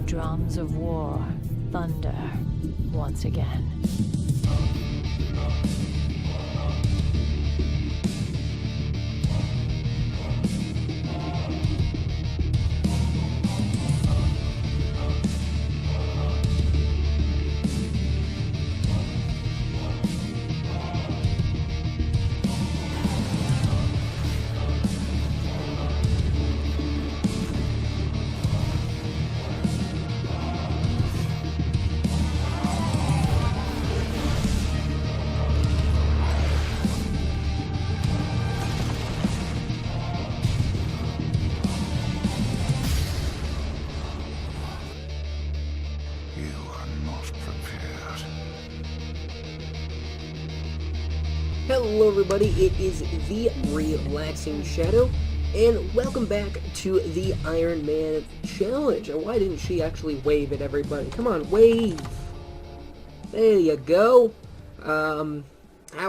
drums of war thunder once again. Hello everybody, it is the Relaxing Shadow, and welcome back to the Iron Man Challenge. And why didn't she actually wave at everybody? Come on, wave! There you go! How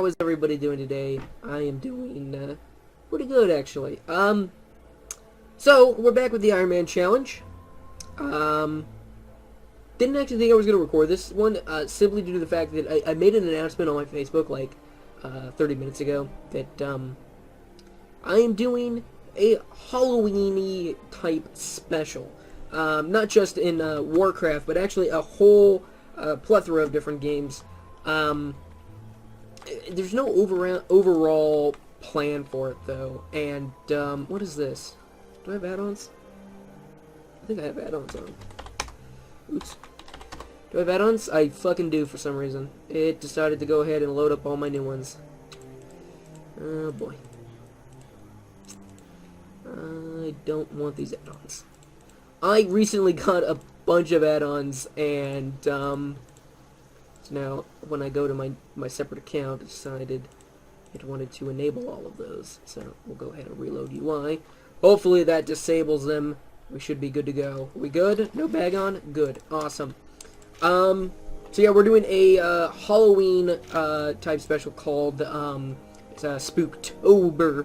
is everybody doing today? I am doing, pretty good, actually. So, we're back with the Iron Man Challenge. Didn't actually think I was going to record this one, simply due to the fact that I made an announcement on my Facebook, like, 30 minutes ago, that I am doing a Halloween-y type special. Not just in Warcraft, but actually a whole plethora of different games. There's no overall plan for it, though. And, what is this? Do I have add-ons? I think I have add-ons on. Oops. Do I have add-ons? I fucking do for some reason. It decided to go ahead and load up all my new ones. Oh boy. I don't want these add-ons. I recently got a bunch of add-ons, and so now when I go to my separate account, I decided it wanted to enable all of those. So we'll go ahead and reload UI. Hopefully that disables them. We should be good to go. Are we good? No bag on? Good. Awesome. So yeah, we're doing a Halloween type special called it's a Spooktober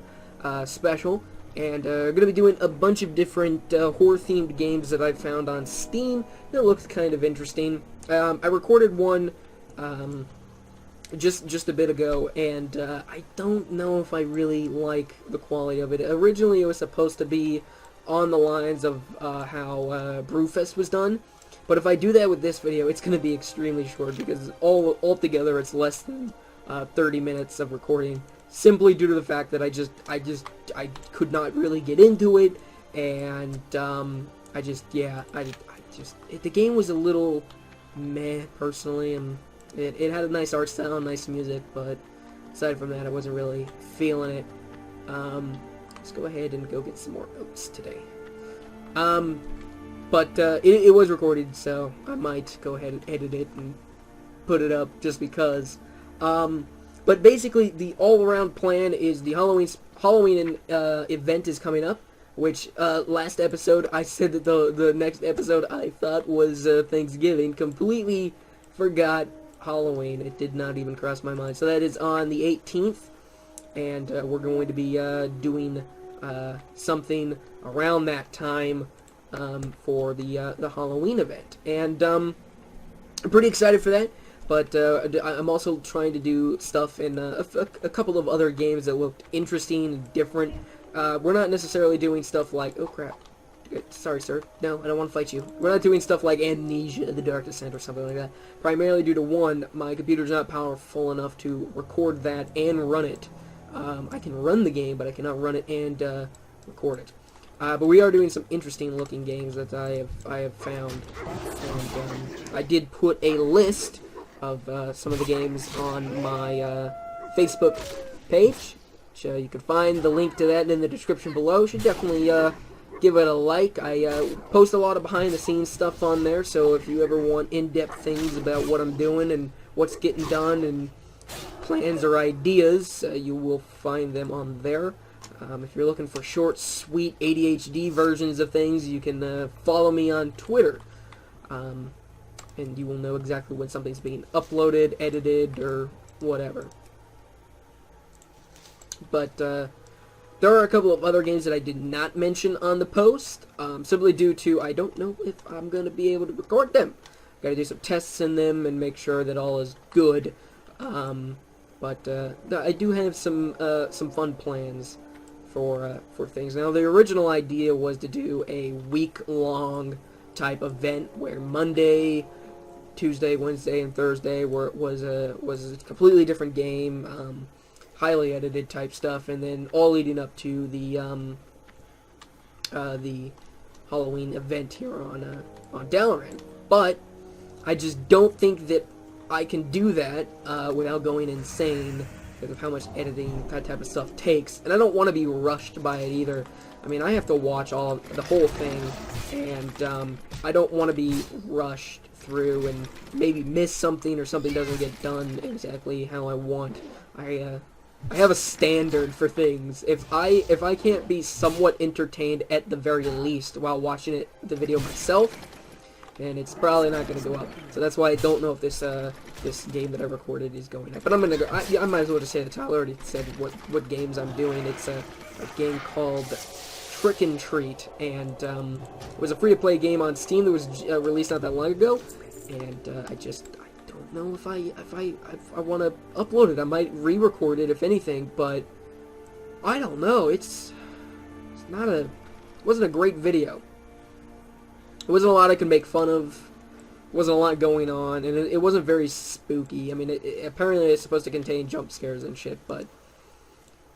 special, and we're gonna be doing a bunch of different horror-themed games that I found on Steam that looks kind of interesting. I recorded one just a bit ago, and I don't know if I really like the quality of it. Originally, it was supposed to be on the lines of how Brewfest was done. But if I do that with this video, it's going to be extremely short, because altogether it's less than 30 minutes of recording, simply due to the fact that I could not really get into it, and the game was a little meh, personally, and it had a nice art style, nice music, but aside from that, I wasn't really feeling it. Let's go ahead and go get some more oats today. But it was recorded, so I might go ahead and edit it and put it up just because. But basically, the all-around plan is the Halloween event is coming up, which last episode I said that the next episode I thought was Thanksgiving. Completely forgot Halloween. It did not even cross my mind. So that is on the 18th, and we're going to be doing something around that time. For the Halloween event, and I'm pretty excited for that. But I'm also trying to do stuff in a couple of other games that looked interesting and different. We're not necessarily doing stuff like, oh crap, sorry sir, no, I don't want to fight you. We're not doing stuff like Amnesia: The Dark Descent or something like that. Primarily due to, one, my computer's not powerful enough to record that and run it. I can run the game, but I cannot run it and record it. But we are doing some interesting looking games that I have found, and I did put a list of some of the games on my Facebook page, so you can find the link to that in the description below. You should definitely give it a like. I post a lot of behind the scenes stuff on there, so if you ever want in-depth things about what I'm doing and what's getting done and plans or ideas, you will find them on there. If you're looking for short, sweet ADHD versions of things, you can follow me on Twitter, and you will know exactly when something's being uploaded, edited, or whatever. But There are a couple of other games that I did not mention on the post, simply due to I don't know if I'm going to be able to record them. Got to do some tests in them and make sure that all is good. But I do have some fun plans for things. Now, the original idea was to do a week-long type event where Monday, Tuesday, Wednesday, and Thursday was a completely different game, highly edited type stuff, and then all leading up to the Halloween event here on Dalaran. But I just don't think that I can do that without going insane because of how much editing that type of stuff takes, and I don't want to be rushed by it either. I mean, I have to watch the whole thing, and I don't want to be rushed through and maybe miss something or something doesn't get done exactly how I want. I have a standard for things. If I can't be somewhat entertained at the very least while watching the video myself, then it's probably not going to go up. So that's why I don't know if this game that I recorded is going up. But I'm gonna go. I might as well just say the title. I already said what games I'm doing. It's a game called Trick and Treat, and it was a free-to-play game on Steam that was released not that long ago. And I don't know if I want to upload it. I might re-record it if anything, but I don't know. It wasn't a great video. There wasn't a lot I could make fun of. Wasn't a lot going on, and it wasn't very spooky. I mean, apparently it's supposed to contain jump scares and shit, but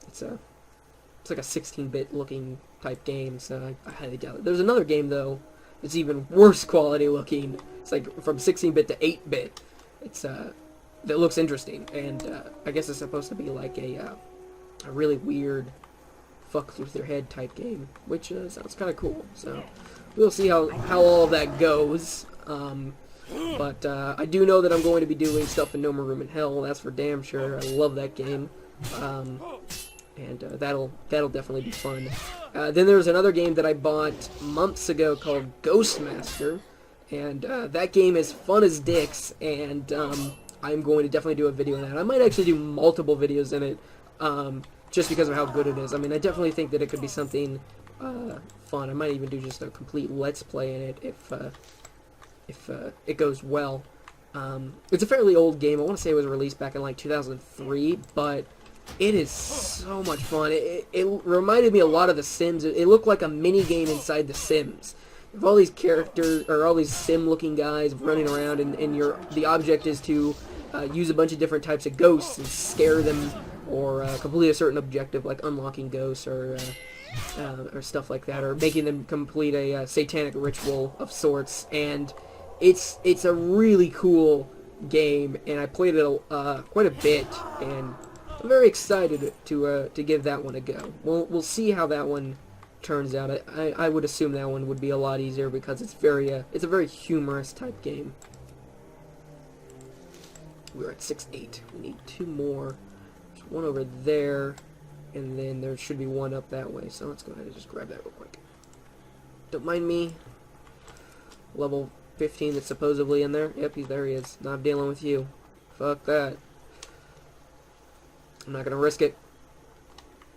it's like a 16-bit looking type game, so I highly doubt it. There's another game though that's even worse quality looking. It's like from 16-bit to 8-bit. It's that looks interesting, and I guess it's supposed to be like a really weird fuck with your head type game, which sounds kind of cool. So we'll see how all of that goes. But I do know that I'm going to be doing stuff in No More Room in Hell. That's for damn sure. I love that game, and that'll definitely be fun. Then there's another game that I bought months ago called Ghostmaster, and that game is fun as dicks. And I'm going to definitely do a video on that. I might actually do multiple videos in it, just because of how good it is. I mean, I definitely think that it could be something fun. I might even do just a complete let's play in it if it goes well. It's a fairly old game. I want to say it was released back in like 2003, but it is so much fun. It reminded me a lot of The Sims. It looked like a mini game inside The Sims. You have all these characters, or all these sim-looking guys running around, and the object is to use a bunch of different types of ghosts and scare them, or complete a certain objective like unlocking ghosts, or stuff like that, or making them complete a satanic ritual of sorts. And it's a really cool game, and I played it quite a bit, and I'm very excited to give that one a go. We'll see how that one turns out. I would assume that one would be a lot easier because it's a very humorous type game. We're at 6-8. We need 2 more. There's one over there, and then there should be one up that way. So let's go ahead and just grab that real quick. Don't mind me. Level 15 that's supposedly in there. Yep, there he is. Not dealing with you. Fuck that. I'm not gonna risk it.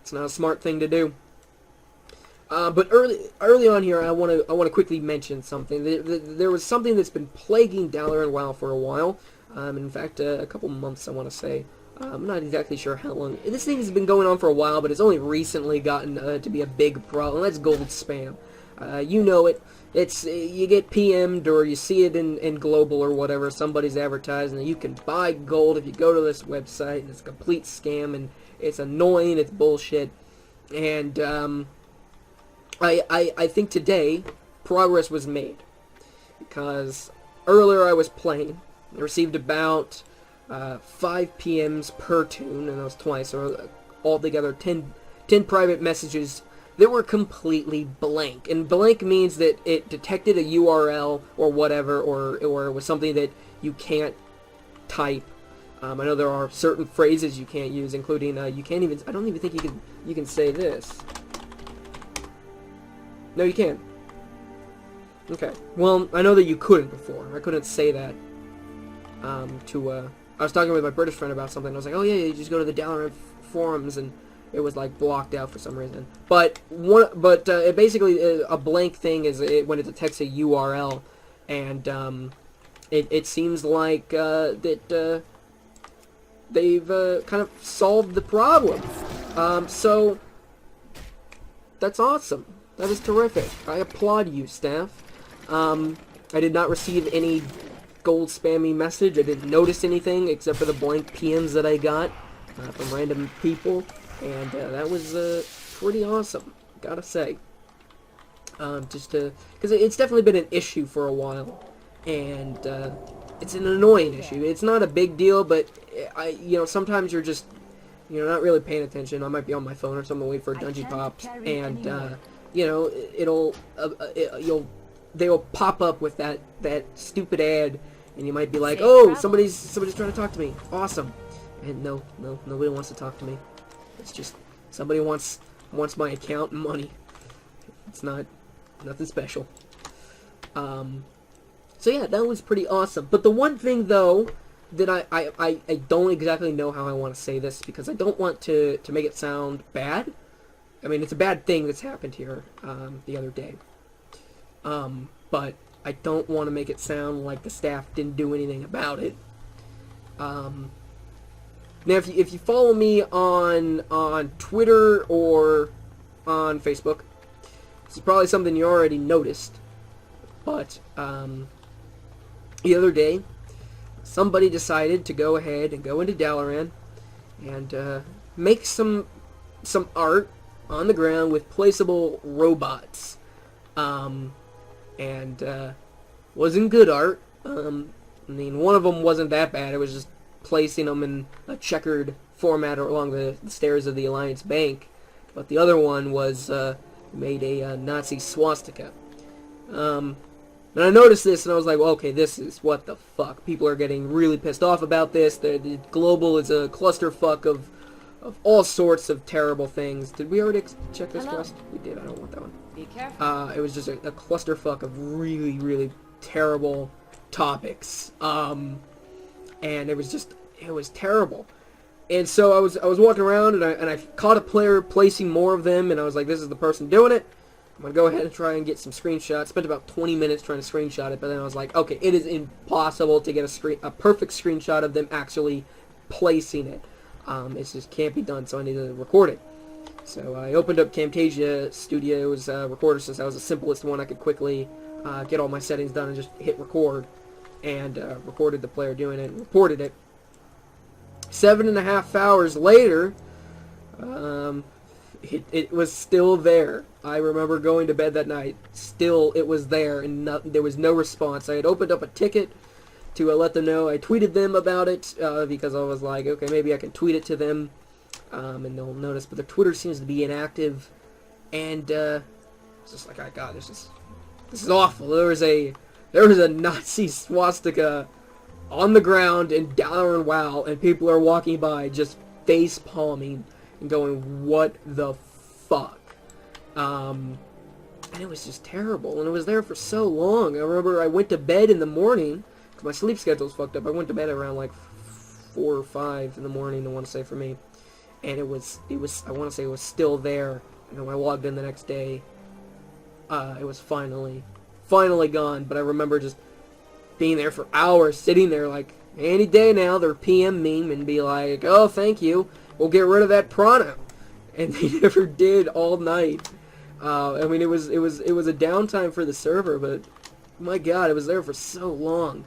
It's not a smart thing to do. But early on here, I want to quickly mention something. There was something that's been plaguing Dalaran WoW for a while. In fact, a couple months, I want to say. I'm not exactly sure how long. This thing has been going on for a while, but it's only recently gotten to be a big problem. That's gold spam. You know it. It's you get PM'd or you see it in Global or whatever. Somebody's advertising that you can buy gold if you go to this website, and it's a complete scam, and it's annoying. It's bullshit. And I think today progress was made, because earlier I was playing. I received about 5 PMs per tune, and that was twice, so altogether 10 private messages that were completely blank. And blank means that it detected a URL or whatever, or it was something that you can't type. I know there are certain phrases you can't use, including you can't even. I don't even think you can say this. No, you can't. Okay. Well, I know that you couldn't before. I couldn't say that. I was talking with my British friend about something. I was like, oh yeah, you just go to the Dalaran forums and it was like blocked out for some reason. But it basically a blank thing is when it detects a URL, and it seems like that they've kind of solved the problem. So that's awesome. That is terrific. I applaud you, staff. I did not receive any gold spammy message. I didn't notice anything except for the blank PMs that I got from random people, and that was pretty awesome, gotta say. Because it's definitely been an issue for a while, and it's an annoying issue. It's not a big deal, but sometimes you're just not really paying attention. I might be on my phone or something, wait for a dungeon pops, and they will pop up with that stupid ad, and you might be like, oh, somebody's trying to talk to me. Awesome. And no, nobody wants to talk to me. It's just somebody wants my account and money. It's nothing special. So yeah, that was pretty awesome. But the one thing though that I don't exactly know how I want to say this, because I don't want to make it sound bad. I mean, it's a bad thing that's happened here the other day. But I don't want to make it sound like the staff didn't do anything about it. Now, if you follow me on Twitter or on Facebook, this is probably something you already noticed. But the other day, somebody decided to go ahead and go into Dalaran and make some art on the ground with placeable robots. And wasn't good art. I mean, one of them wasn't that bad. It was just placing them in a checkered format along the stairs of the Alliance Bank. But the other one was made a Nazi swastika. And I noticed this, and I was like, well, okay, this is what the fuck. People are getting really pissed off about this. The global is a clusterfuck of all sorts of terrible things. Did we already check this quest? We did. I don't want that one. Be careful. It was just a clusterfuck of really, really terrible topics. And it was terrible. And so I was walking around, and I caught a player placing more of them, and I was like, this is the person doing it. I'm going to go ahead and try and get some screenshots. Spent about 20 minutes trying to screenshot it, but then I was like, okay, it is impossible to get a perfect screenshot of them actually placing it. It just can't be done, so I need to record it. So I opened up Camtasia Studio's recorder, since that was the simplest one. I could quickly get all my settings done and just hit record, and recorded the player doing it and reported it. 7.5 hours later, it was still there. I remember going to bed that night. Still, it was there, and there was no response. I had opened up a ticket to let them know. I tweeted them about it because I was like, okay, maybe I can tweet it to them, and they'll notice. But their Twitter seems to be inactive, and it's just like, oh god, this is awful. There was a Nazi swastika on the ground in Dalaran WoW, and people are walking by just face palming and going, what the fuck? And it was just terrible, and it was there for so long. I remember I went to bed in the morning, because my sleep schedule's fucked up. I went to bed around like 4 or 5 in the morning, I want to say, for me. And it was I want to say it was still there. And when I logged in the next day, it was finally gone. But I remember just being there for hours, sitting there like, any day now, their PM meme and be like, oh, thank you, we'll get rid of that prana. And they never did all night. I mean, it was a downtime for the server, but my god, it was there for so long.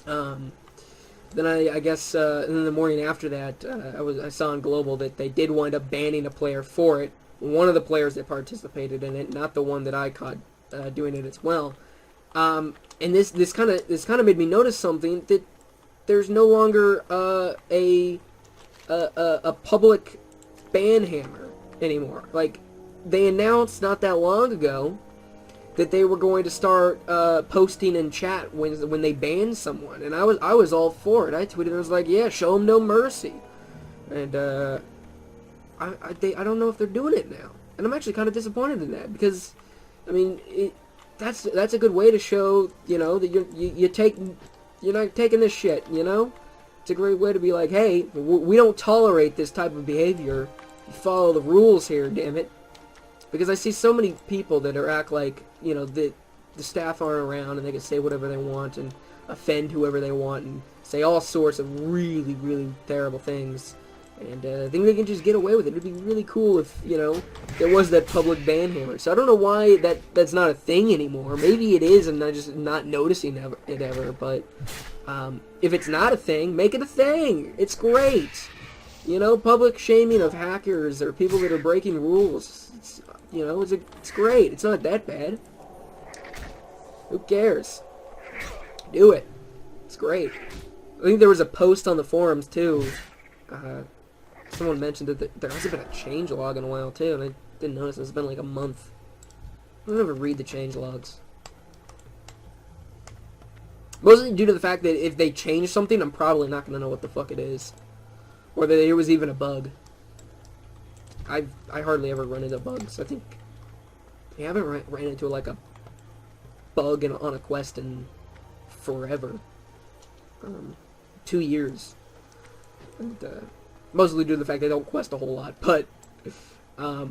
Then I guess in the morning after that, I saw on Global that they did wind up banning a player for it. One of the players that participated in it, not the one that I caught doing it as well. And this kind of made me notice something, that there's no longer a public ban hammer anymore. Like, they announced not that long ago that they were going to start posting in chat when they banned someone, and I was all for it. I tweeted, I was like, yeah, show them no mercy. And I don't know if they're doing it now, and I'm actually kind of disappointed in that, because I mean, that's a good way to show, that you're not taking this shit, It's a great way to be like, hey, we don't tolerate this type of behavior. You follow the rules here, damn it. Because I see so many people that act like, you know, the staff aren't around and they can say whatever they want and offend whoever they want and say all sorts of really, really terrible things. And I think they can just get away with it. It'd be really cool if, you know, there was that public ban hammer. So I don't know why that's not a thing anymore. Maybe it is and I'm just not noticing it ever. But if it's not a thing, make it a thing. It's great. You know, public shaming of hackers or people that are breaking rules. It's, you know, it's great. It's not that bad. Who cares? Do it. It's great. I think there was a post on the forums too. Someone mentioned that there hasn't been a changelog in a while too, and I didn't notice. It's been like a month. I don't ever read the changelogs. Mostly due to the fact that if they change something, I'm probably not going to know what the fuck it is. Or that it was even a bug. I hardly ever run into bugs. I think I haven't ran into like a bug on a quest in forever. 2 years. And mostly due to the fact they don't quest a whole lot. But I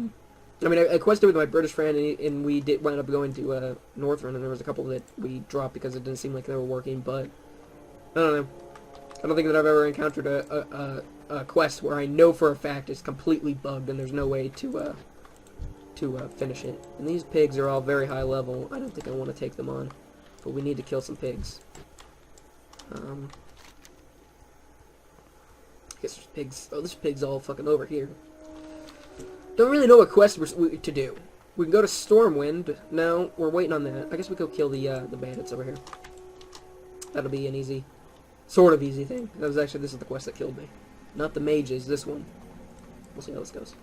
mean, I quested with my British friend, and we wind up going to Northrend, and there was a couple that we dropped because it didn't seem like they were working. But I don't know. I don't think that I've ever encountered a quest where I know for a fact it's completely bugged and there's no way to finish it. And these pigs are all very high level. I don't think I want to take them on, but we need to kill some pigs. I guess there's pigs. Oh, there's pigs all fucking over here. Don't really know what quest we're to do. We can go to Stormwind. No, we're waiting on that. I guess we go kill the bandits over here. That'll be an easy, sort of easy thing. That was actually, this is the quest that killed me. Not the mages, this one. We'll see how this goes.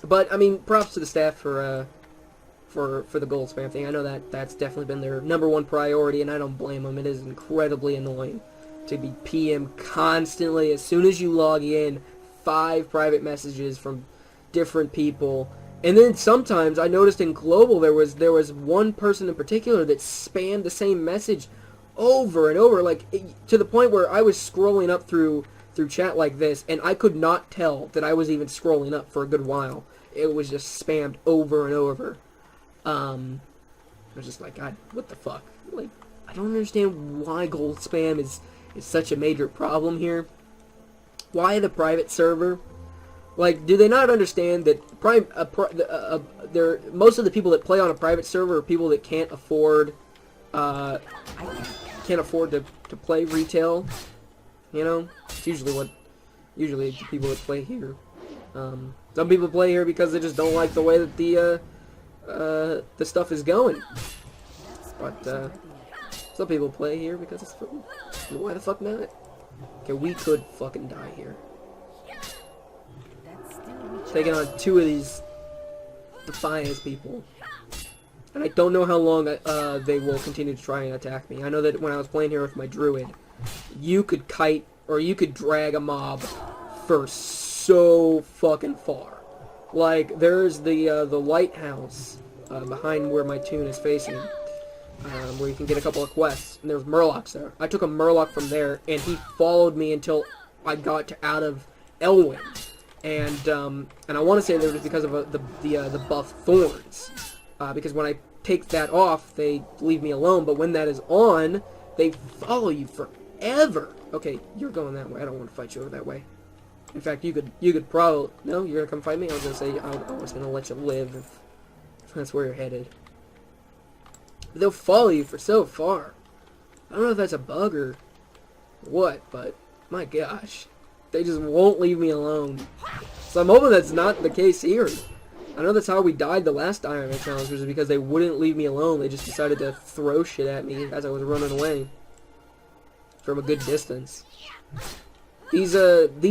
But, I mean, props to the staff for the gold spam thing. I know that's definitely been their #1 priority, and I don't blame them. It is incredibly annoying to be PM constantly. As soon as you log in, 5 private messages from different people. And then sometimes, I noticed in Global, there was one person in particular that spammed the same message over and over, like, to the point where I was scrolling up through chat like this, and I could not tell that I was even scrolling up for a good while. It was just spammed over and over. I was just like, God, what the fuck? Like, I don't understand why gold spam is such a major problem here. Why the private server? Like, do they not understand that most of the people that play on a private server are people that can't afford to play retail? You know, it's usually the people that play here. Some people play here because they just don't like the way that the stuff is going. But some people play here because it's fun. Why the fuck not? Okay, we could fucking die here. Taking on 2 of these Defiance people. And I don't know how long they will continue to try and attack me. I know that when I was playing here with my druid, you could kite or you could drag a mob for so fucking far. Like, there's the lighthouse behind where my tune is facing, where you can get a couple of quests, and there's Murlocs there. I took a Murloc from there, and he followed me until I got out of Elwyn. And I want to say that it was because of the buff Thorns. Because when I take that off, they leave me alone, but when that is on, they follow you forever. Okay, you're going that way. I don't want to fight you over that way. In fact, you could probably... No, you're gonna come fight me? I was gonna say, I was gonna let you live if that's where you're headed. But they'll follow you for so far. I don't know if that's a bug or what, but my gosh. They just won't leave me alone. So I'm hoping that's not the case here. I know that's how we died the last Ironman challenge, was because they wouldn't leave me alone. They just decided to throw shit at me as I was running away from a good distance. These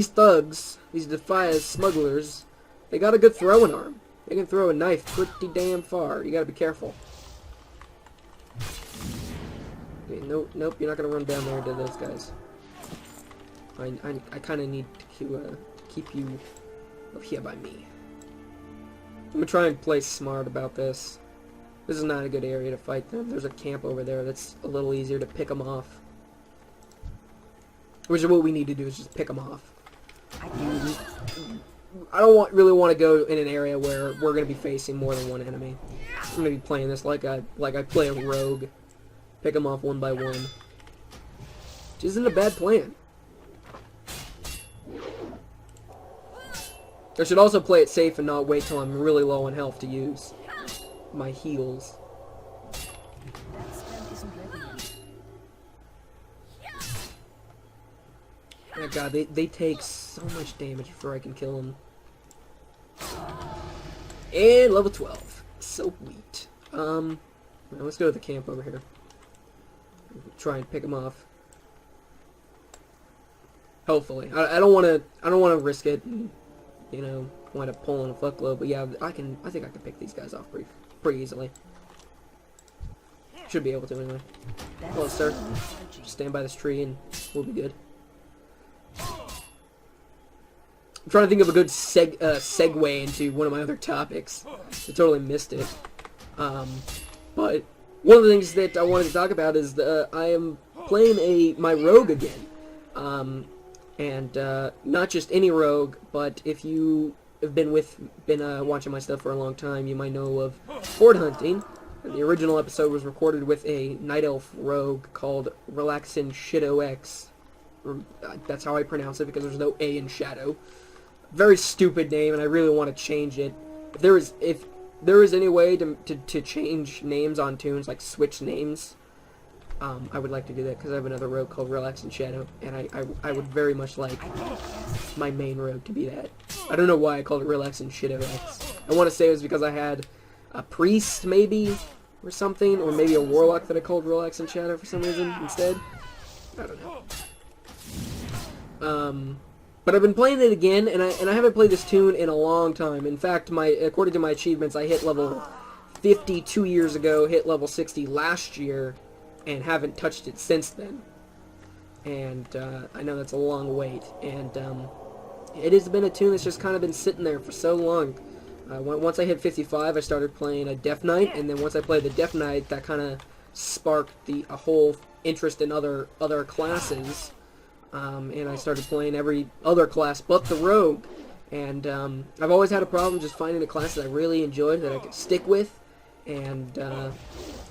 thugs, these Defias smugglers, they got a good throwing arm. They can throw a knife pretty damn far. You gotta be careful. Okay, nope, you're not gonna run down there to those guys. I kind of need to keep you up here by me. I'm gonna try and play smart about this. This is not a good area to fight them. There's a camp over there that's a little easier to pick them off. which is what we need to do, is just pick them off. I don't really want to go in an area where we're going to be facing more than one enemy. I'm going to be playing this like I play a rogue. Pick them off one by one. Which isn't a bad plan. I should also play it safe and not wait till I'm really low on health to use my heals. Oh god, they take so much damage before I can kill them. And level 12. So sweet. Well, let's go to the camp over here. Try and pick them off. Hopefully. I don't want to risk it and, you know, wind up pulling a fuckload, but yeah, I think I can pick these guys off pretty easily. Should be able to anyway. Hello, sir. Just stand by this tree and we'll be good. I'm trying to think of a good segue into one of my other topics. I totally missed it. But one of the things that I wanted to talk about is I am playing my rogue again. And not just any rogue, but if you have been watching my stuff for a long time, you might know of horde hunting. The original episode was recorded with a night elf rogue called Relaxin Shadow X. That's how I pronounce it because there's no A in Shadow. Very stupid name, and I really want to change it. If there is any way to change names on tunes, like switch names, I would like to do that because I have another rogue called Relaxin Shadow, and I would very much like my main rogue to be that. I don't know why I called it Relaxin Shadow X. I want to say it was because I had a priest, maybe, or something, or maybe a warlock that I called Relaxin Shadow for some reason instead. I don't know. But I've been playing it again, and I haven't played this tune in a long time. In fact, according to my achievements, I hit level 50 2 years ago, hit level 60 last year, and haven't touched it since then. And I know that's a long wait, and it has been a tune that's just kind of been sitting there for so long. Once I hit 55, I started playing a Death Knight, and then once I played the Death Knight, that kind of sparked a whole interest in other classes. And I started playing every other class but the rogue. And I've always had a problem just finding a class that I really enjoyed, that I could stick with. And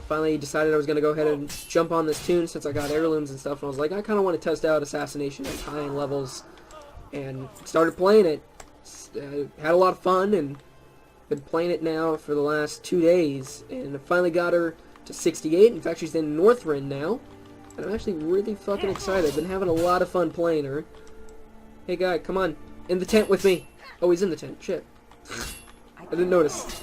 finally decided I was going to go ahead and jump on this tune since I got heirlooms and stuff. And I was like, I kind of want to test out Assassination at high levels. And started playing it. Had a lot of fun, and been playing it now for the last 2 days. And I finally got her to 68. In fact, she's in Northrend now. And I'm actually really fucking excited. I've been having a lot of fun playing her. Hey guy, come on. In the tent with me. Oh, he's in the tent. Shit. I didn't notice.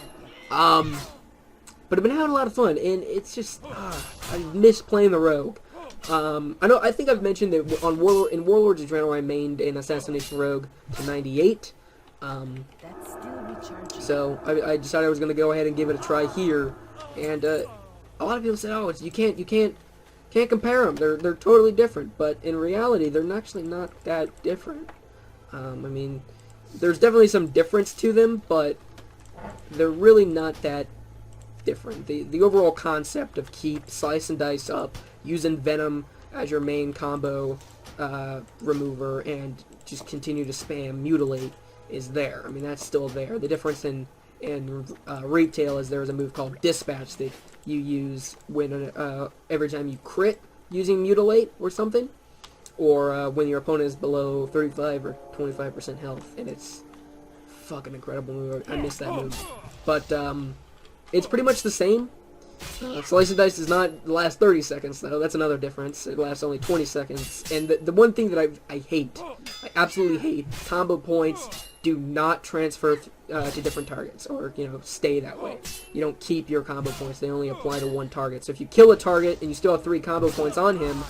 But I've been having a lot of fun, and it's just, I miss playing the rogue. I think I've mentioned that in Warlords Adrenaline I mained an Assassination Rogue to 98. So I decided I was going to go ahead and give it a try here. And a lot of people said, oh, you can't compare them. They're totally different. But in reality, they're actually not that different. I mean, there's definitely some difference to them, but they're really not that different. The overall concept of keep, slice and dice up, using Venom as your main combo remover, and just continue to spam Mutilate is there. I mean, that's still there. The difference in retail is there's a move called Dispatch that you use when every time you crit using Mutilate or something, or when your opponent is below 35 or 25% health, and it's fucking incredible move. I miss that move. But it's pretty much the same. Slice and Dice does not last 30 seconds, though. That's another difference. It lasts only 20 seconds. And the one thing that I hate, I absolutely hate, combo points do not transfer to different targets, or, stay that way. You don't keep your combo points. They only apply to one target. So if you kill a target and you still have 3 combo points on him,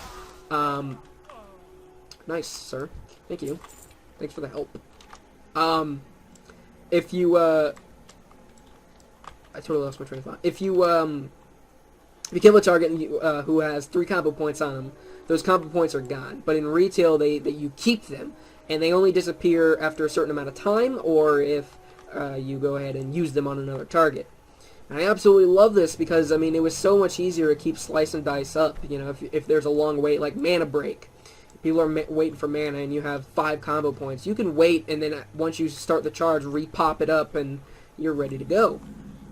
nice, sir. Thank you. Thanks for the help. If you, I totally lost my train of thought. If you kill a target who has 3 combo points on him, those combo points are gone. But in retail, you keep them, and they only disappear after a certain amount of time, or if you go ahead and use them on another target. And I absolutely love this because, it was so much easier to keep Slice and Dice up. If there's a long wait, like Mana Break. people are waiting for mana and you have 5 combo points, you can wait and then once you start the charge, re-pop it up and you're ready to go.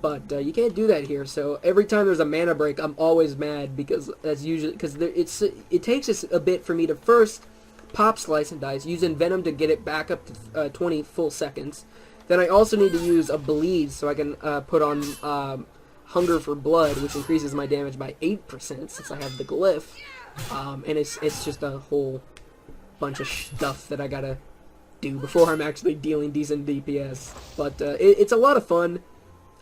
But you can't do that here. So every time there's a mana break, I'm always mad because that's usually because it takes us a bit for me to first pop Slice and Dice, using Venom to get it back up to 20 full seconds. Then I also need to use a Bleed so I can put on Hunger for Blood, which increases my damage by 8% since I have the glyph. And it's just a whole bunch of stuff that I gotta do before I'm actually dealing decent DPS. But it's a lot of fun.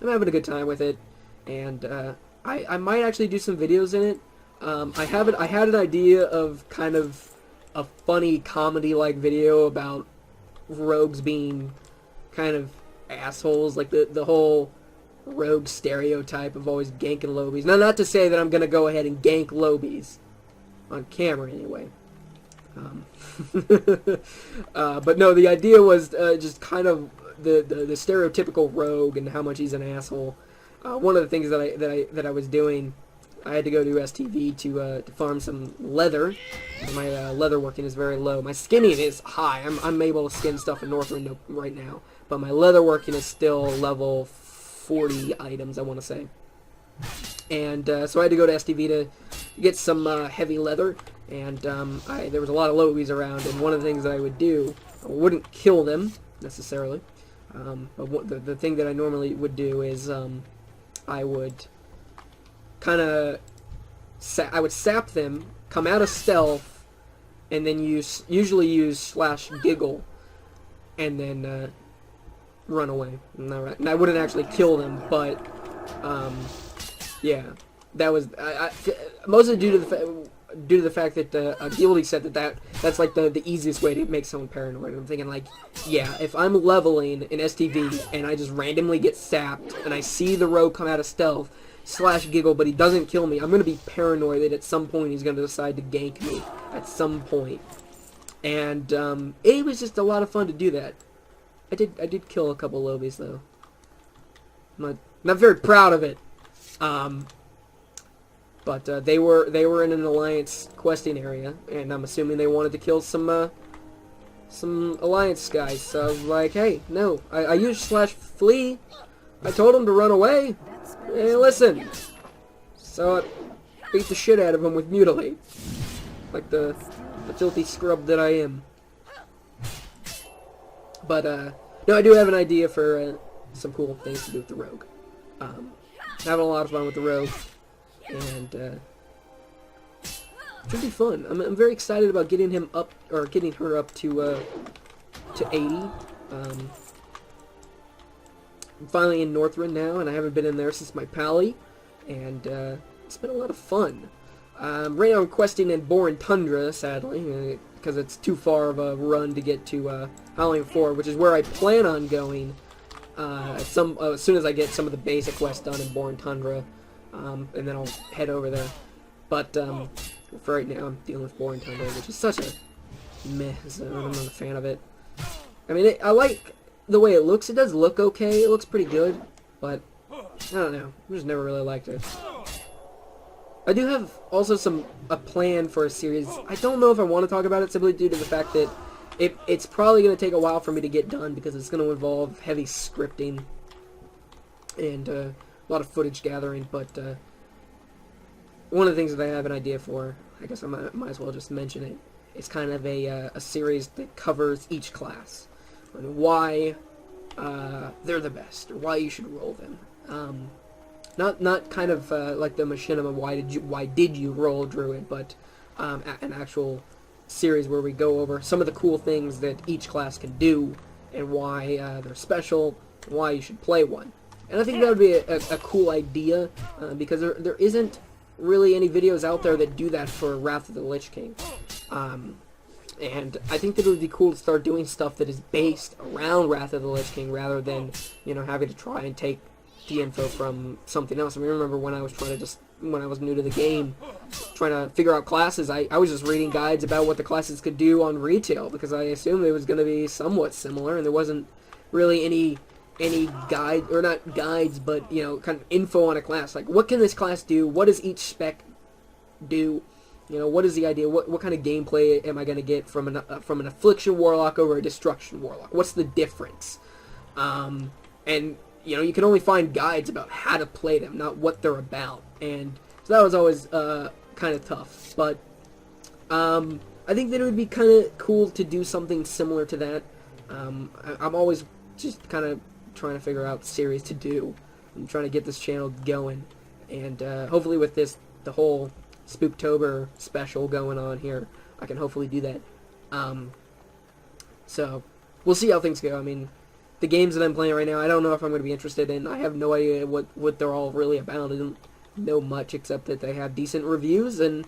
I'm having a good time with it, and I might actually do some videos in it. I had an idea of kind of a funny comedy-like video about rogues being kind of assholes, like the whole rogue stereotype of always ganking lobies. Now, not to say that I'm gonna go ahead and gank lobies on camera anyway. But no, the idea was just kind of the stereotypical rogue and how much he's an asshole. One of the things that I was doing, I had to go to STV to farm some leather. My leather working is very low. My skinning is high. I'm able to skin stuff in Northrend right now, but my leather working is still level 40 items, I want to say. And so I had to go to STV to get some heavy leather, and there was a lot of lobies around, and one of the things that I would do, I wouldn't kill them necessarily, but the thing that I normally would do is I would kind of I would sap them, come out of stealth, and then usually use /giggle, and then run away. And I wouldn't actually kill them, but yeah, that was mostly due to the fact that Gildy said that's like the easiest way to make someone paranoid. I'm thinking like, yeah, if I'm leveling in STV and I just randomly get sapped and I see the rogue come out of stealth /giggle, but he doesn't kill me, I'm gonna be paranoid that at some point he's gonna decide to gank me at some point. And it was just a lot of fun to do that. I did kill a couple lobies though. I'm not very proud of it. But they were in an alliance questing area, and I'm assuming they wanted to kill some alliance guys. So I was like, hey, no, I used /flee. I told him to run away. Hey, listen. So I beat the shit out of him with mutilate, like the filthy scrub that I am. But no, I do have an idea for some cool things to do with the rogue. Having a lot of fun with the rogue, and it should be fun. I'm very excited about getting him up, or getting her up to 80. I'm finally in Northrend now, and I haven't been in there since my pally, and it's been a lot of fun. Right now I'm questing in Borin Tundra, sadly, because it's too far of a run to get to Howling 4, which is where I plan on going as soon as I get some of the basic quests done in Borin Tundra, and then I'll head over there. But for right now, I'm dealing with Borin Tundra, which is such a meh zone. I'm not a fan of it. I mean, I like the way it looks. It does look okay. It looks pretty good, but I don't know. I just never really liked it. I do have also a plan for a series. I don't know if I want to talk about it simply due to the fact that it's probably going to take a while for me to get done because it's going to involve heavy scripting and a lot of footage gathering. But one of the things that I have an idea for, I guess I might as well just mention it. It's kind of a series that covers each class and why they're the best or why you should roll them. Not kind of like the machinima why did you roll Druid, but an actual series where we go over some of the cool things that each class can do and why they're special and why you should play one. And I think that would be a cool idea because there isn't really any videos out there that do that for Wrath of the Lich King. And I think that it would be cool to start doing stuff that is based around Wrath of the Lich King rather than, having to try and take the info from something else. I mean, I remember when I was when I was new to the game, trying to figure out classes, I was just reading guides about what the classes could do on retail because I assumed it was going to be somewhat similar, and there wasn't really any guide, or not guides, but, kind of info on a class. Like, what can this class do? What does each spec do? You know, what is the idea? What kind of gameplay am I going to get from an Affliction Warlock over a Destruction Warlock? What's the difference? And, you know, you can only find guides about how to play them, not what they're about. And so that was always kind of tough. But I think that it would be kind of cool to do something similar to that. I'm always just kind of trying to figure out series to do. I'm trying to get this channel going. And hopefully with this, the whole Spooktober special going on here, I can hopefully do that. So we'll see how things go. I mean, the games that I'm playing right now, I don't know if I'm going to be interested in. I have no idea what they're all really about. I don't know much except that they have decent reviews and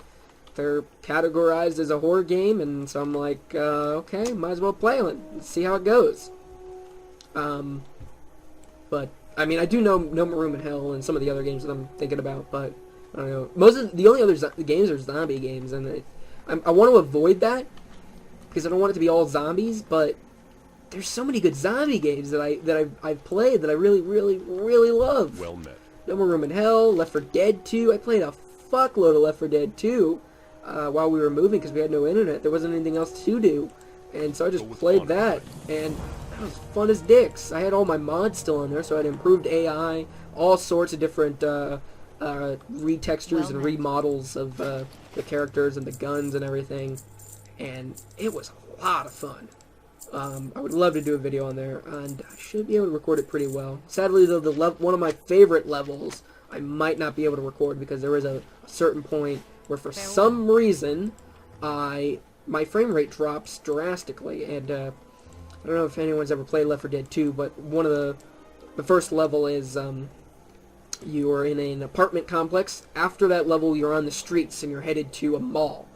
they're categorized as a horror game, and so I'm like, okay, might as well play it. Let's see how it goes. But I mean, I do know No More Room in Hell and some of the other games that I'm thinking about, but I don't know. Most of the only other games are zombie games, and I want to avoid that because I don't want it to be all zombies. But there's so many good zombie games that I've played that I really, really, really love. Well met. No More Room in Hell, Left 4 Dead 2. I played a fuckload of Left 4 Dead 2 while we were moving because we had no internet. There wasn't anything else to do, and so I just played that, and that was fun as dicks. I had all my mods still on there, so I had improved AI, all sorts of different retextures and remodels of the characters and the guns and everything, and it was a lot of fun. I would love to do a video on there, and I should be able to record it pretty well. Sadly, though, one of my favorite levels I might not be able to record because there is a certain point where for some reason my frame rate drops drastically, and I don't know if anyone's ever played Left 4 Dead 2, but one of the first level is you are in an apartment complex. After that level, you're on the streets and you're headed to a mall.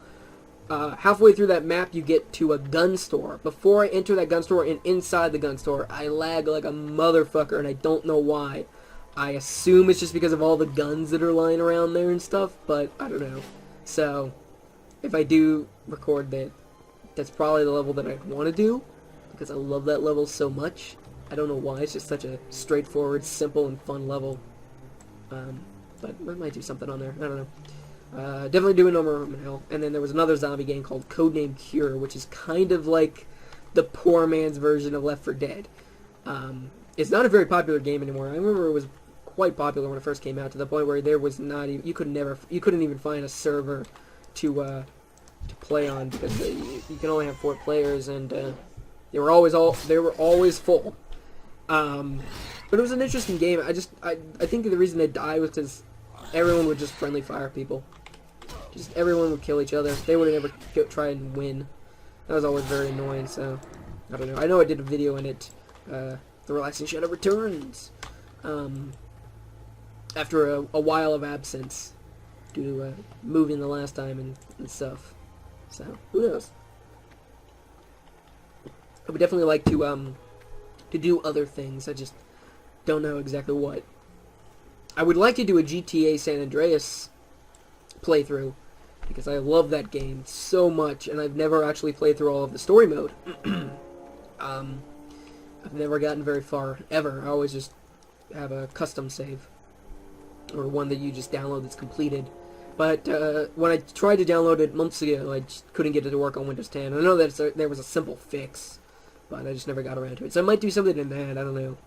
Halfway through that map, you get to a gun store. Before I enter that gun store and inside the gun store, I lag like a motherfucker, and I don't know why. I assume it's just because of all the guns that are lying around there and stuff, but I don't know. So, if I do record that, that's probably the level that I'd want to do, because I love that level so much. I don't know why, it's just such a straightforward, simple, and fun level. But I might do something on there, I don't know. Definitely doing No More Room in Hell. And then there was another zombie game called Codename Cure, which is kind of like the poor man's version of Left 4 Dead. It's not a very popular game anymore. I remember it was quite popular when it first came out, to the point where there was not even, you couldn't even find a server to play on, because you can only have 4 players, and they were always full. But it was an interesting game. I think the reason it died was because everyone would just friendly fire people. Just everyone would kill each other. They would never try and win. That was always very annoying, so I don't know. I know I did a video in it, The Relaxing Shadow Returns, after a while of absence due to moving the last time and stuff. So, who knows? I would definitely like to do other things. I just don't know exactly what. I would like to do a GTA San Andreas playthrough, because I love that game so much, and I've never actually played through all of the story mode. I've never gotten very far, ever. I always just have a custom save, or one that you just download that's completed. But when I tried to download it months ago, I just couldn't get it to work on Windows 10. I know that there was a simple fix, but I just never got around to it. So I might do something in that, I don't know.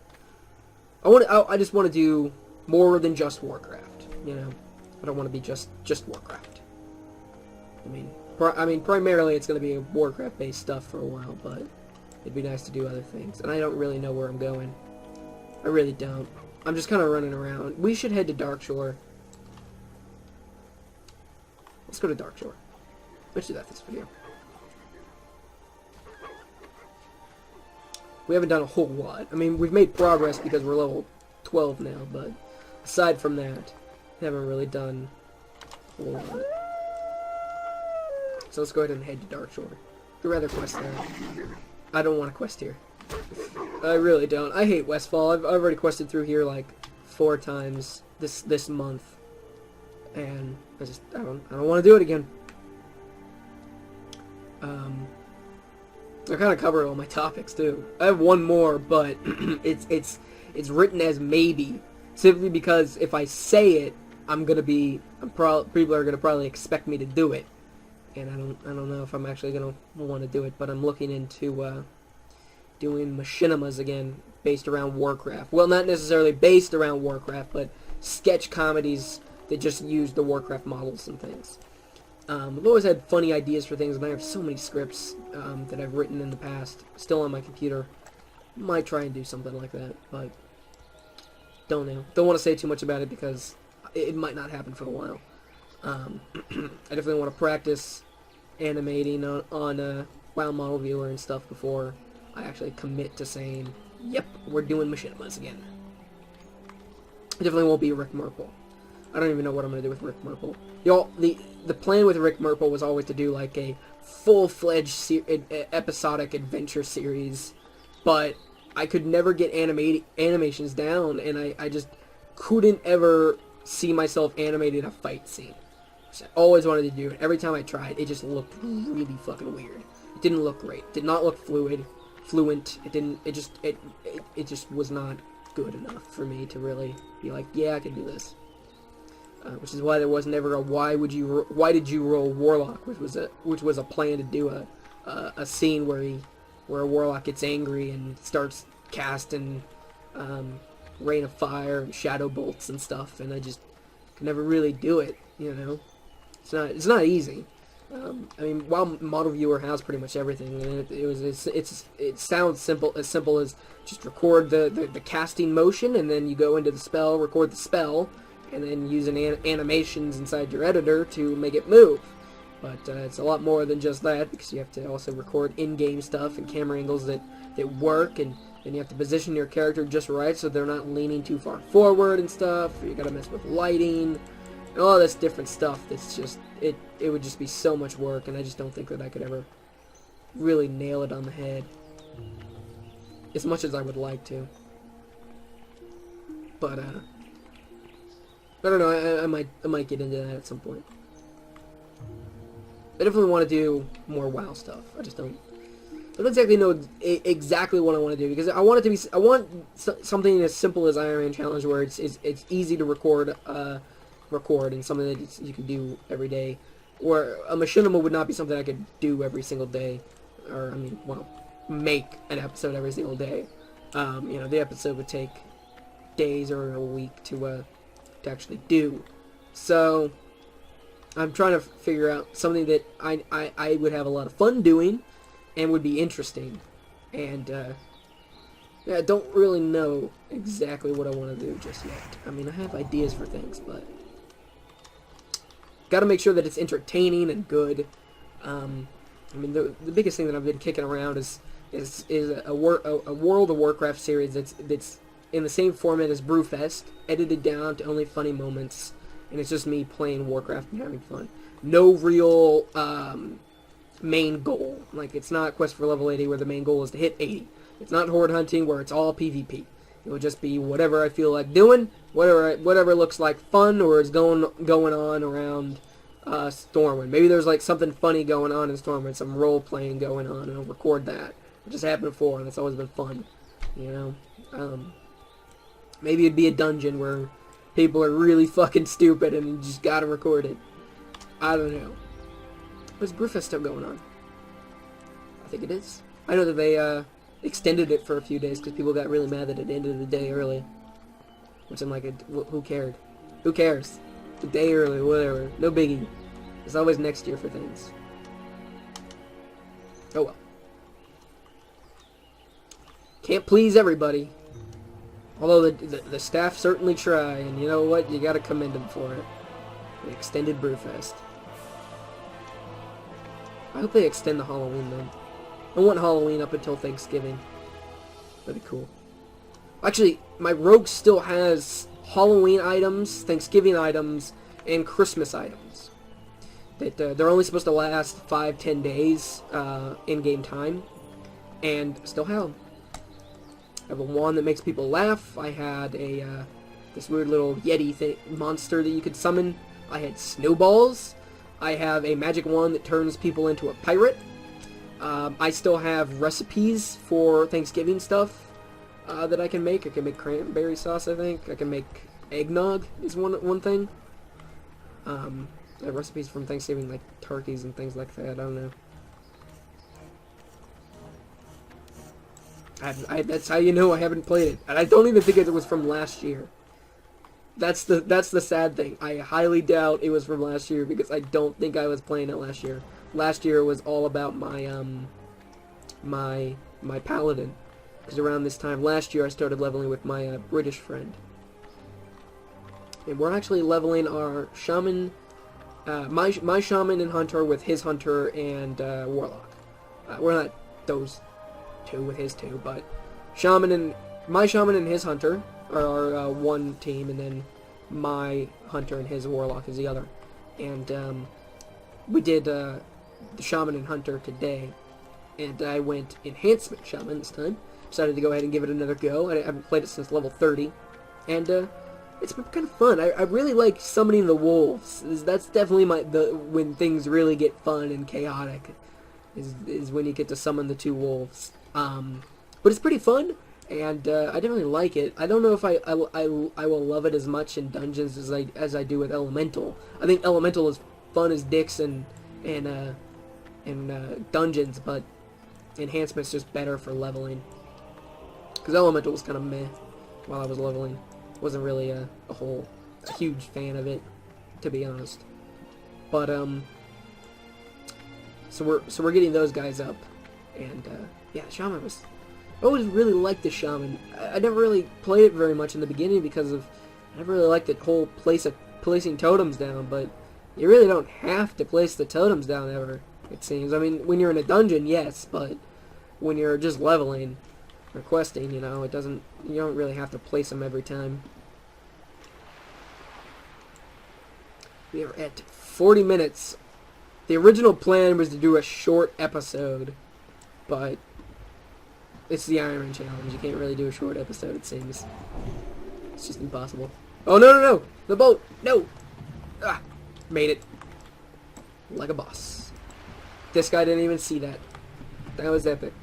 I just want to do more than just Warcraft, you know. I don't want to be just Warcraft. I mean, primarily it's going to be Warcraft-based stuff for a while, but it'd be nice to do other things. And I don't really know where I'm going. I really don't. I'm just kind of running around. We should head to Darkshore. Let's go to Darkshore. Let's do that this video. We haven't done a whole lot. I mean, we've made progress because we're level 12 now, but aside from that, we haven't really done a whole lot. So let's go ahead and head to Darkshore. We'd rather quest there. I don't want to quest here. I really don't. I hate Westfall. I've already quested through here like 4 times this month, and I don't want to do it again. I kind of covered all my topics too. I have one more, but it's written as maybe, simply because if I say it, people are gonna probably expect me to do it. and I don't know if I'm actually gonna want to do it, but I'm looking into doing machinimas again, based around Warcraft. Well, not necessarily based around Warcraft, but sketch comedies that just use the Warcraft models and things. I've always had funny ideas for things, and I have so many scripts that I've written in the past, still on my computer. Might try and do something like that, but don't know. Don't want to say too much about it because it might not happen for a while. I definitely want to practice animating on a WoW model viewer and stuff before I actually commit to saying, yep, we're doing machinimas again. It definitely won't be Rick Merple. I don't even know what I'm going to do with Rick Merple. Y'all, the plan with Rick Merple was always to do like a full-fledged episodic adventure series, but I could never get animations down, and I just couldn't ever see myself animating a fight scene. So I always wanted to do it. Every time I tried, it just looked really fucking weird. It didn't look great. It did not look fluent. It didn't. It just was not good enough for me to really be like, yeah, I can do this. Which is why there was never a why did you roll Warlock, which was a plan to do a scene where a Warlock gets angry and starts casting Rain of Fire and Shadow Bolts and stuff, and I just could never really do it. You know, it's not easy. I mean, WoW Model Viewer has pretty much everything, and it sounds simple as just record the casting motion, and then you go into the spell, record the spell, and then using animations inside your editor to make it move. But it's a lot more than just that, because you have to also record in-game stuff and camera angles that work, and then you have to position your character just right so they're not leaning too far forward and stuff. You gotta mess with lighting and all this different stuff. That's just it would just be so much work, and I just don't think that I could ever really nail it on the head as much as I would like to. But I don't know, I might get into that at some point. I definitely want to do more WoW stuff. I don't exactly know exactly what I want to do, because I want something as simple as Iron Man Challenge, where it's easy to record and something that you can do every day. Or a machinima would not be something I could do every single day, or make an episode every single day. You know, the episode would take days or a week to actually do. So I'm trying to figure out something that I would have a lot of fun doing and would be interesting. And yeah, I don't really know exactly what I want to do just yet. I mean, I have ideas for things, but got to make sure that it's entertaining and good. I mean, the biggest thing that I've been kicking around is a World of Warcraft series that's in the same format as Brewfest, edited down to only funny moments, and it's just me playing Warcraft and having fun. No real main goal. Like, it's not Quest for Level 80 where the main goal is to hit 80. It's not Horde Hunting where it's all PvP. It would just be whatever I feel like doing, whatever looks like fun or is going on around Stormwind. Maybe there's like something funny going on in Stormwind, some role playing going on, and I'll record that. It just happened before, and it's always been fun, you know. Maybe it'd be a dungeon where people are really fucking stupid and you just gotta record it. I don't know. Is Brewfest still going on? I think it is. I know that they extended it for a few days because people got really mad that it ended the day early. Which I'm like, who cared? Who cares? A day early, whatever. No biggie. It's always next year for things. Oh well. Can't please everybody. Although the staff certainly try, and you know what? You gotta commend them for it. The extended Brewfest. I hope they extend the Halloween, though. I want Halloween up until Thanksgiving. That'd be cool. Actually, my rogue still has Halloween items, Thanksgiving items, and Christmas items. That they're only supposed to last 5-10 days in-game time, and still have them. I have a wand that makes people laugh. I had this weird little Yeti monster that you could summon. I had snowballs. I have a magic wand that turns people into a pirate. I still have recipes for Thanksgiving stuff that I can make. I can make cranberry sauce, I think. I can make eggnog is one thing. recipes from Thanksgiving, like turkeys and things like that. I don't know. That's how you know I haven't played it, and I don't even think it was from last year. That's the sad thing. I highly doubt it was from last year because I don't think I was playing it last year. Last year was all about my my paladin, because around this time last year I started leveling with my British friend, and we're actually leveling our shaman, my shaman and hunter with his hunter and warlock. We're not those two with his two, but my shaman and his hunter are our one team, and then my hunter and his warlock is the other. And we did the shaman and hunter today, and I went enhancement shaman this time. Decided to go ahead and give it another go. I haven't played it since level 30, and it's been kind of fun. I really like summoning the wolves. That's definitely when things really get fun and chaotic, is when you get to summon the two wolves. But it's pretty fun, and I definitely like it. I don't know if I will love it as much in dungeons as I do with elemental. I think elemental is fun as dicks in dungeons, but enhancement's just better for leveling. Because elemental was kind of meh while I was leveling. Wasn't really a huge fan of it, to be honest. But so we're getting those guys up, and yeah, the shaman was. I always really liked the shaman. I never really played it very much in the beginning because I never really liked the whole placing totems down. But you really don't have to place the totems down ever, it seems. I mean, when you're in a dungeon, yes, but when you're just leveling or questing, you know, you don't really have to place them every time. We are at 40 minutes. The original plan was to do a short episode, but it's the Iron Challenge. You can't really do a short episode, it seems. It's just impossible. Oh, no! The boat! No! Ah! Made it. Like a boss. This guy didn't even see that. That was epic.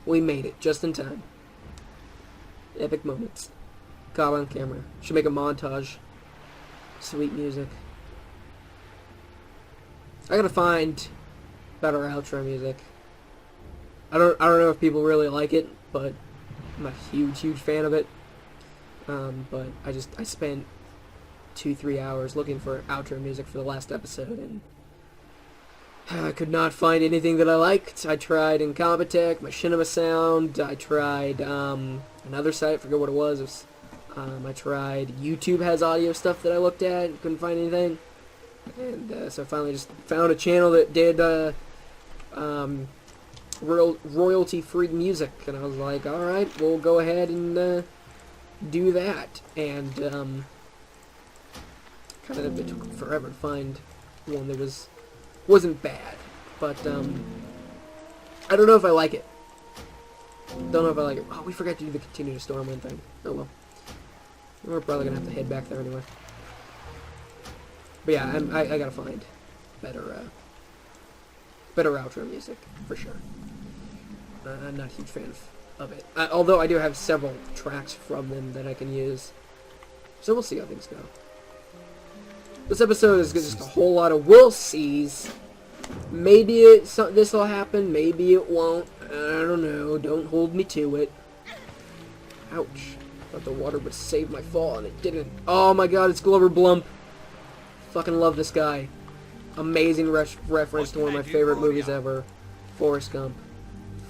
We made it, just in time. Epic moments. Caught on camera. Should make a montage. Sweet music. I gotta find better outro music. I don't know if people really like it, but I'm not a huge fan of it. But I spent 2-3 hours looking for outro music for the last episode, and I could not find anything that I liked. I tried Incompetech, Machinima Sound. I tried another site, I forget what it was. I tried YouTube has audio stuff that I looked at, couldn't find anything. And so I finally just found a channel that did royalty-free music, and I was like, alright, we'll go ahead and do that. And kind of it took forever to find one that wasn't bad, but I don't know if I like it. Don't know if I like it. Oh, we forgot to do the continue to Stormwind thing. Oh well. We're probably gonna have to head back there anyway. But yeah, I gotta find better outro music for sure. I'm not a huge fan of it, although I do have several tracks from them that I can use. So we'll see how things go. This episode is just a whole lot of we'll sees. Maybe this will happen, maybe it won't. I don't know. Don't hold me to it. Ouch. Thought the water would save my fall, and it didn't. Oh my god, it's Glover Blump. Fucking love this guy. Amazing reference to one of my favorite movies ever. Forrest Gump.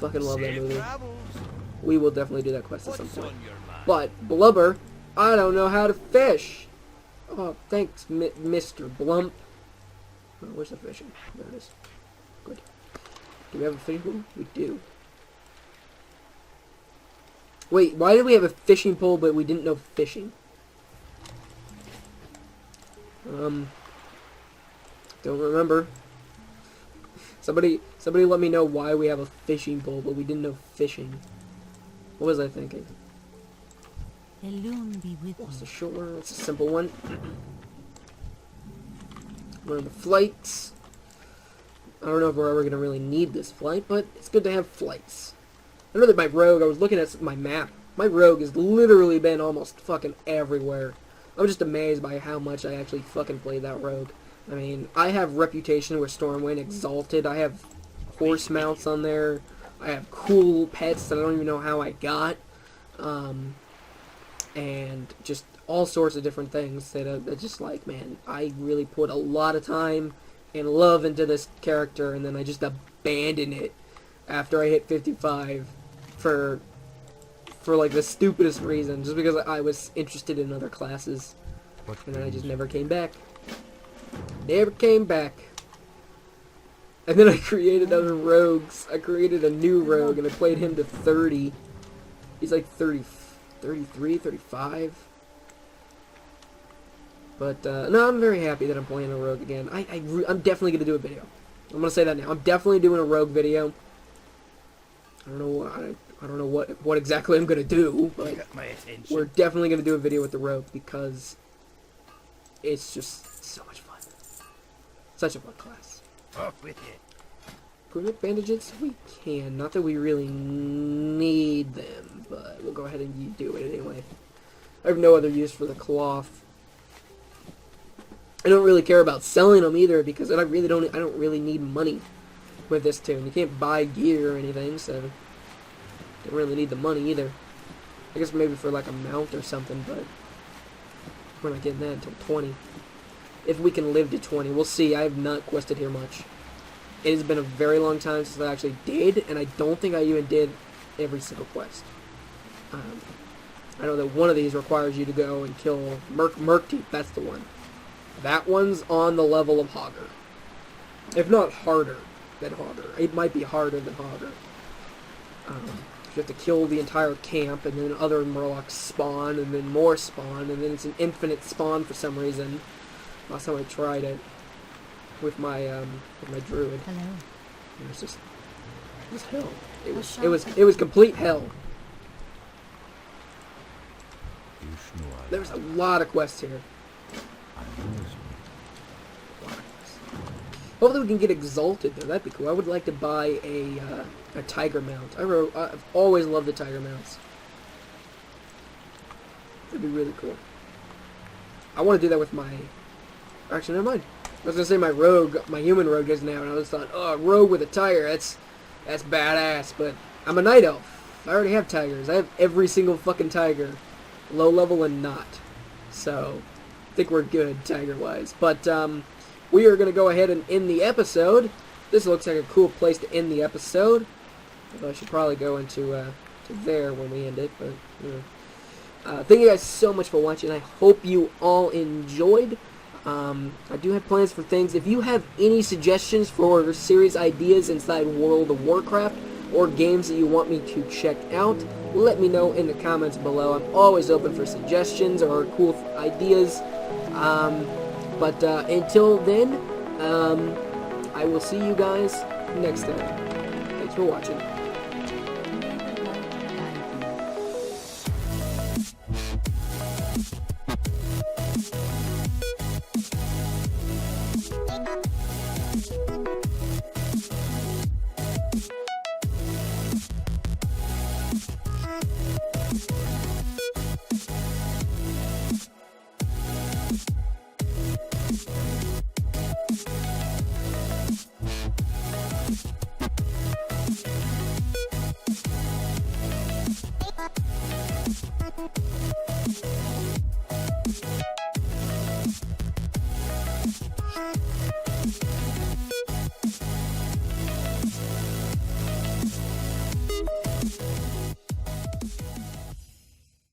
Fucking love that movie. We will definitely do that quest at some point. But, Blubber, I don't know how to fish. Oh, thanks, Mr. Blump. Oh, where's the fishing? There it is. Good. Do we have a fishing pole? We do. Wait, why did we have a fishing pole but we didn't know fishing? Don't remember. Somebody let me know why we have a fishing pole but we didn't know fishing. What was I thinking? What's the shore? It's a simple one. Learn the flights. I don't know if we're ever going to really need this flight, but it's good to have flights. I know that my rogue, I was looking at my map, my rogue has literally been almost fucking everywhere. I'm just amazed by how much I actually fucking played that rogue. I mean, I have Reputation with Stormwind, Exalted, I have horse mounts on there, I have cool pets that I don't even know how I got, and just all sorts of different things that are just like, man, I really put a lot of time and love into this character, and then I just abandon it after I hit 55 for like the stupidest reason, just because I was interested in other classes, and then I just never came back. Never came back. And then I created other rogues. I created a new rogue, and I played him to 30. He's like 30, 33, 35. But, no, I'm very happy that I'm playing a rogue again. I'm definitely going to do a video. I'm going to say that now. I'm definitely doing a rogue video. I don't know what exactly I'm going to do, but we're definitely going to do a video with the rogue, because it's just so much fun. Such a fun class. Off with it. Primitive bandages? We can. Not that we really need them, but we'll go ahead and do it anyway. I have no other use for the cloth. I don't really care about selling them either, because I don't really need money with this tune. You can't buy gear or anything, so don't really need the money either. I guess maybe for like a mount or something, but we're not getting that until 20. If we can live to 20, we'll see. I have not quested here much. It has been a very long time since I actually did, and I don't think I even did every single quest. I know that one of these requires you to go and kill Merc Teeth. That's the one. That one's on the level of Hogger. If not harder than Hogger. It might be harder than Hogger. You have to kill the entire camp, and then other Murlocs spawn, and then more spawn, and then it's an infinite spawn for some reason. Last time I tried it with my druid. Hello. It was hell. It was complete hell. There's a lot of quests here. Hopefully we can get Exalted though. That'd be cool. I would like to buy a tiger mount. I've always loved the tiger mounts. That'd be really cool. I want to do that with my. Actually, never mind. I was gonna say my rogue, my human rogue is now, and I just thought, oh, a rogue with a tiger, that's badass. But I'm a night elf. I already have tigers. I have every single fucking tiger, low level and not. So I think we're good tiger-wise. But we are gonna go ahead and end the episode. This looks like a cool place to end the episode. Although I should probably go into to there when we end it. But you know. Thank you guys so much for watching. I hope you all enjoyed. I do have plans for things. If you have any suggestions for series ideas inside World of Warcraft or games that you want me to check out, let me know in the comments below. I'm always open for suggestions or cool ideas. But until then, I will see you guys next time. Thanks for watching.